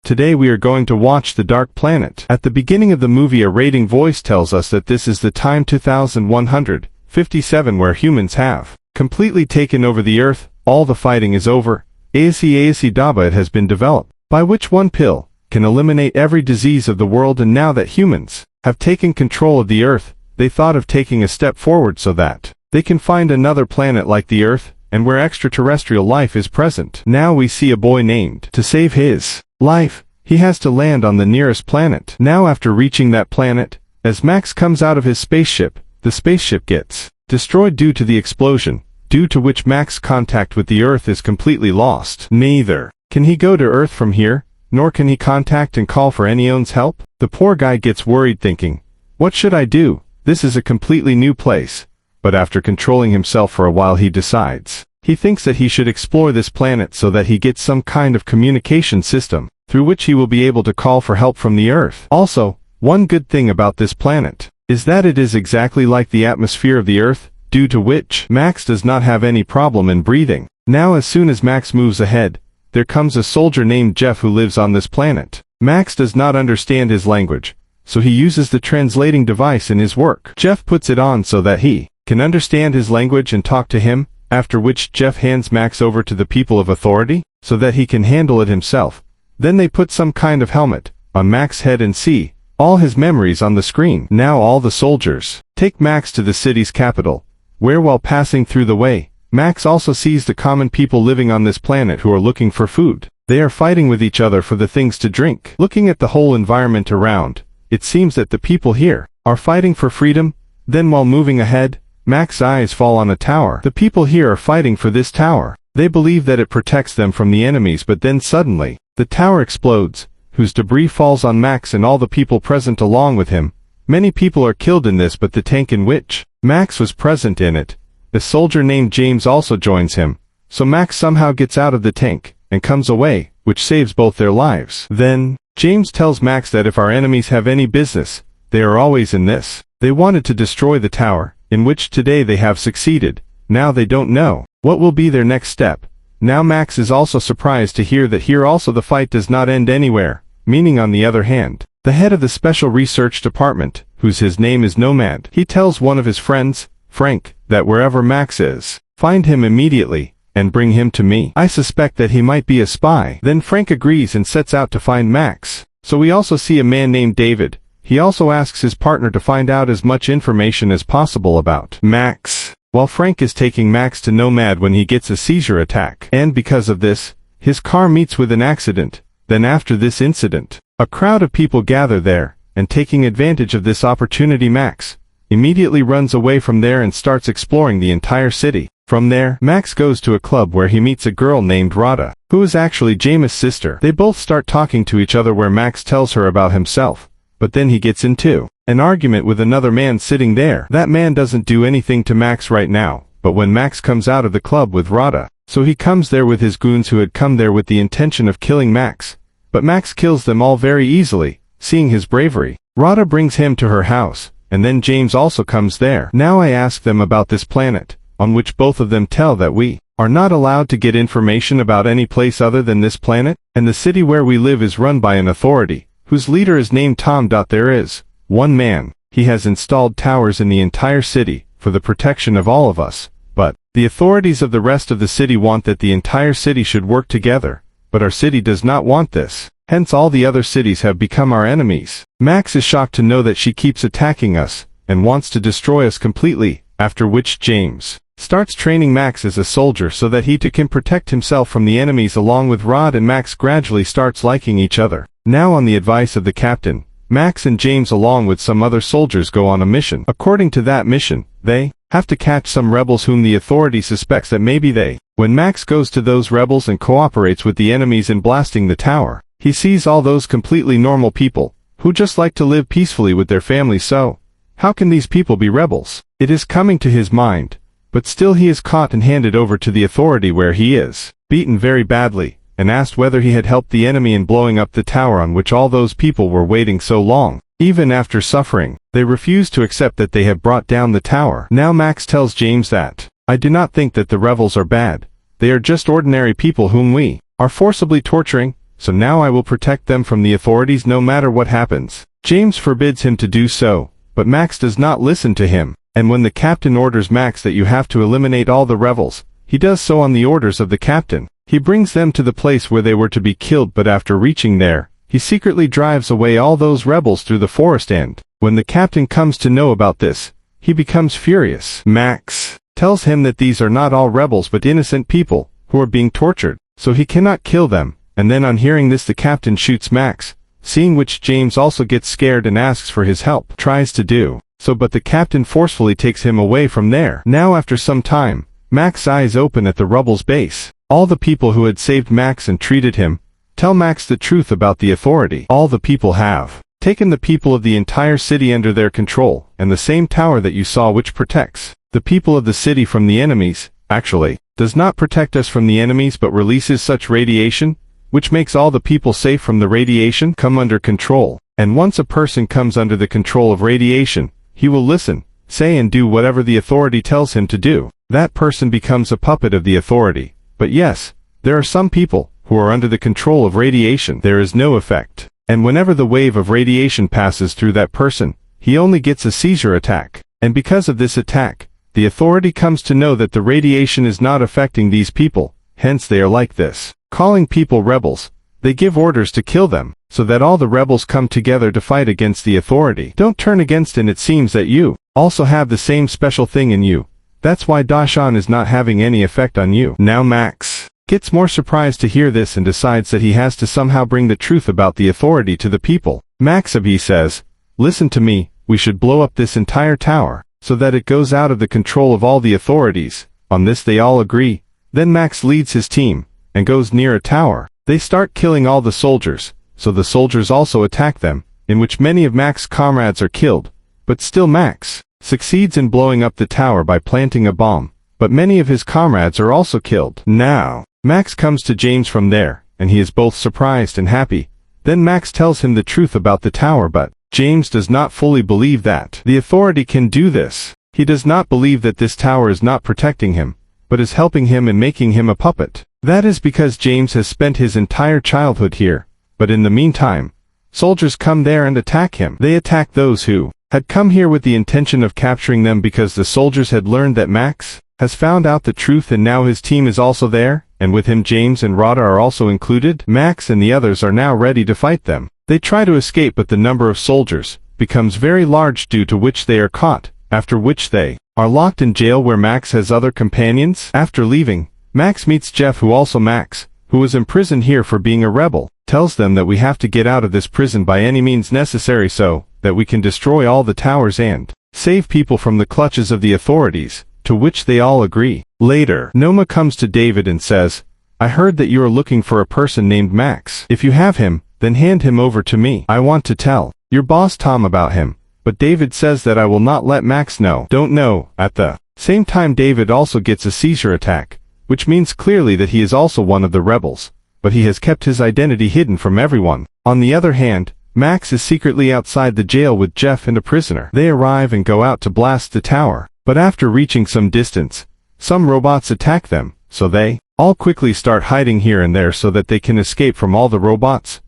Today we are going to watch The Dark Planet. At the beginning of the movie, a rating voice tells us that this is the time 2157 where humans have completely taken over the Earth. All the fighting is over. ASE Daba, it has been developed, by which one pill can eliminate every disease of the world, and now that humans have taken control of the Earth, they thought of taking a step forward so that they can find another planet like the Earth, and where extraterrestrial life is present. Now we see a boy named to save his life. He has to land on the nearest planet. Now after reaching that planet, as Max comes out of his spaceship, the spaceship gets destroyed due to the explosion, due to which Max's contact with the Earth is completely lost. Neither can he go to Earth from here, nor can he contact and call for anyone's help. The poor guy gets worried thinking, what should I do? This is a completely new place. But after controlling himself for a while, he decides. He thinks that he should explore this planet so that he gets some kind of communication system, through which he will be able to call for help from the Earth. Also, one good thing about this planet is that it is exactly like the atmosphere of the Earth, due to which Max does not have any problem in breathing. Now as soon as Max moves ahead, there comes a soldier named Jeff who lives on this planet. Max does not understand his language, so he uses the translating device in his work. Jeff puts it on so that he can understand his language and talk to him, after which Jeff hands Max over to the people of authority, so that he can handle it himself. Then they put some kind of helmet on Max's head and see all his memories on the screen. Now all the soldiers take Max to the city's capital, where while passing through the way, Max also sees the common people living on this planet who are looking for food. They are fighting with each other for the things to drink. Looking at the whole environment around, it seems that the people here are fighting for freedom. Then while moving ahead, Max's eyes fall on a tower. The people here are fighting for this tower. They believe that it protects them from the enemies, but then suddenly, the tower explodes, whose debris falls on Max and all the people present along with him. Many people are killed in this, but the tank in which Max was present in it, a soldier named James also joins him, so Max somehow gets out of the tank and comes away, which saves both their lives. Then, James tells Max that if our enemies have any business, they are always in this. They wanted to destroy the tower, in which today they have succeeded. Now they don't know what will be their next step. Now Max is also surprised to hear that here also the fight does not end anywhere, meaning on the other hand, the head of the Special Research Department, his name is Nomad, he tells one of his friends, Frank, that wherever Max is, find him immediately, and bring him to me. I suspect that he might be a spy. Then Frank agrees and sets out to find Max. So we also see a man named David. He also asks his partner to find out as much information as possible about Max, while Frank is taking Max to Nomad when he gets a seizure attack. And because of this, his car meets with an accident. Then after this incident, a crowd of people gather there, and taking advantage of this opportunity, Max immediately runs away from there and starts exploring the entire city. From there, Max goes to a club where he meets a girl named Rada, who is actually James' sister. They both start talking to each other where Max tells her about himself, but then he gets into an argument with another man sitting there. That man doesn't do anything to Max right now, but when Max comes out of the club with Rada, so he comes there with his goons who had come there with the intention of killing Max, but Max kills them all very easily, seeing his bravery. Rada brings him to her house, and then James also comes there. Now I ask them about this planet, on which both of them tell that we are not allowed to get information about any place other than this planet, and the city where we live is run by an authority, whose leader is named Tom. There is one man. He has installed towers in the entire city, for the protection of all of us, but the authorities of the rest of the city want that the entire city should work together, but our city does not want this. Hence all the other cities have become our enemies. Max is shocked to know that she keeps attacking us, and wants to destroy us completely, after which James starts training Max as a soldier so that he too can protect himself from the enemies. Along with Rod and Max gradually starts liking each other. Now on the advice of the captain, Max and James along with some other soldiers go on a mission. According to that mission, they have to catch some rebels whom the authority suspects that maybe they. When Max goes to those rebels and cooperates with the enemies in blasting the tower, he sees all those completely normal people, who just like to live peacefully with their families. So, how can these people be rebels? It is coming to his mind, but still he is caught and handed over to the authority where he is beaten very badly, and asked whether he had helped the enemy in blowing up the tower on which all those people were waiting so long. Even after suffering, they refuse to accept that they have brought down the tower. Now Max tells James that, I do not think that the rebels are bad. They are just ordinary people whom we are forcibly torturing, so now I will protect them from the authorities no matter what happens. James forbids him to do so, but Max does not listen to him, and when the captain orders Max that you have to eliminate all the rebels, he does so on the orders of the captain. He brings them to the place where they were to be killed, but after reaching there, he secretly drives away all those rebels through the forest, and when the captain comes to know about this, he becomes furious. Max tells him that these are not all rebels but innocent people who are being tortured, so he cannot kill them, and then on hearing this the captain shoots Max, seeing which James also gets scared and asks for his help. Tries to do so, but the captain forcefully takes him away from there. Now after some time, Max's eyes open at the rebels' base. All the people who had saved Max and treated him tell Max the truth about the authority. All the people have taken the people of the entire city under their control, and the same tower that you saw which protects the people of the city from the enemies, actually, does not protect us from the enemies but releases such radiation, which makes all the people safe from the radiation come under control. And once a person comes under the control of radiation, he will listen, say and do whatever the authority tells him to do. That person becomes a puppet of the authority. But yes, there are some people who are under the control of radiation. There is no effect, and whenever the wave of radiation passes through that person, he only gets a seizure attack. And because of this attack, the authority comes to know that the radiation is not affecting these people, hence they are like this. Calling people rebels, they give orders to kill them, so that all the rebels come together to fight against the authority. Don't turn against, and it seems that you also have the same special thing in you. That's why Dashan is not having any effect on you. Now Max gets more surprised to hear this and decides that he has to somehow bring the truth about the authority to the people. Maxabi says, listen to me, we should blow up this entire tower, so that it goes out of the control of all the authorities. On this they all agree. Then Max leads his team, and goes near a tower. They start killing all the soldiers, so the soldiers also attack them, in which many of Max's comrades are killed, but still Max succeeds in blowing up the tower by planting a bomb, but many of his comrades are also killed. Now, Max comes to James from there, and he is both surprised and happy. Then Max tells him the truth about the tower, but James does not fully believe that the authority can do this. He does not believe that this tower is not protecting him, but is helping him and making him a puppet. That is because James has spent his entire childhood here, but in the meantime, soldiers come there and attack him. They attack those who had come here with the intention of capturing them because the soldiers had learned that Max has found out the truth, and now his team is also there, and with him James and Rada are also included. Max and the others are now ready to fight them. They try to escape, but the number of soldiers becomes very large, due to which they are caught, after which they are locked in jail where Max has other companions. After leaving, Max meets Jeff, who was imprisoned here for being a rebel, tells them that we have to get out of this prison by any means necessary so that we can destroy all the towers and save people from the clutches of the authorities, to which they all agree. Later, Noma comes to David and says, I heard that you are looking for a person named Max. If you have him, then hand him over to me. I want to tell your boss Tom about him, but David says that I will not let Max know. Don't know. At the same time, David also gets a seizure attack, which means clearly that he is also one of the rebels, but he has kept his identity hidden from everyone. On the other hand, Max is secretly outside the jail with Jeff and a prisoner. They arrive and go out to blast the tower, but after reaching some distance, some robots attack them, so they all quickly start hiding here and there so that they can escape from all the robots.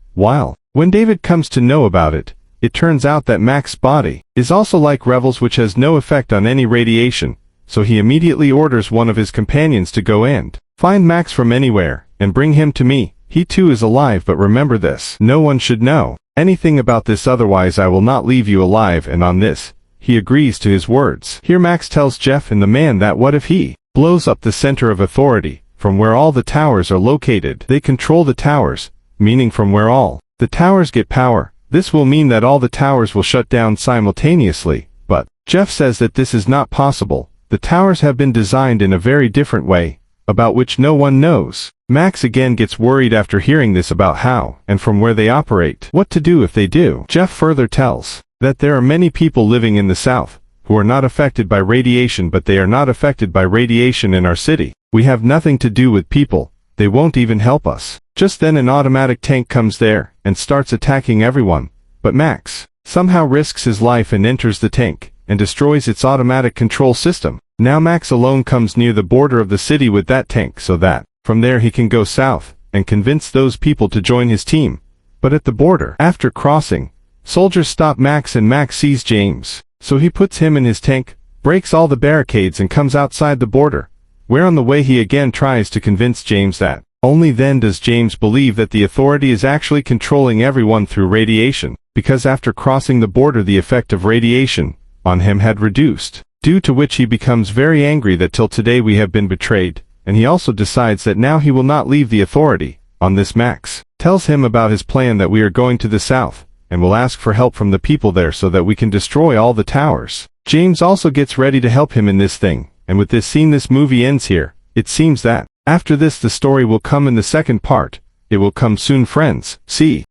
When David comes to know about it, it turns out that Max's body is also like rebels, which has no effect on any radiation, so he immediately orders one of his companions to go and find Max from anywhere, and bring him to me. He too is alive, but remember this, no one should know anything about this, otherwise I will not leave you alive. And on this, he agrees to his words. Here Max tells Jeff and the man that what if he blows up the center of authority, from where all the towers are located. They control the towers, meaning from where all the towers get power. This will mean that all the towers will shut down simultaneously, but Jeff says that this is not possible. The towers have been designed in a very different way, about which no one knows. Max again gets worried after hearing this about how and from where they operate. What to do if they do? Jeff further tells that there are many people living in the south who are not affected by radiation, but they are not affected by radiation in our city. We have nothing to do with people. They won't even help us. Just then an automatic tank comes there and starts attacking everyone, but Max somehow risks his life and enters the tank and destroys its automatic control system. Now Max alone comes near the border of the city with that tank, so that from there he can go south and convince those people to join his team. But at the border, after crossing, soldiers stop Max and Max sees James. So he puts him in his tank, breaks all the barricades and comes outside the border, where on the way he again tries to convince James that. Only then does James believe that the authority is actually controlling everyone through radiation, because after crossing the border the effect of radiation on him had reduced, due to which he becomes very angry that till today we have been betrayed, and he also decides that now he will not leave the authority. On this Max tells him about his plan that we are going to the south, and will ask for help from the people there so that we can destroy all the towers. James also gets ready to help him in this thing, and with this scene this movie ends here. It seems that after this the story will come in the second part. It will come soon, friends. See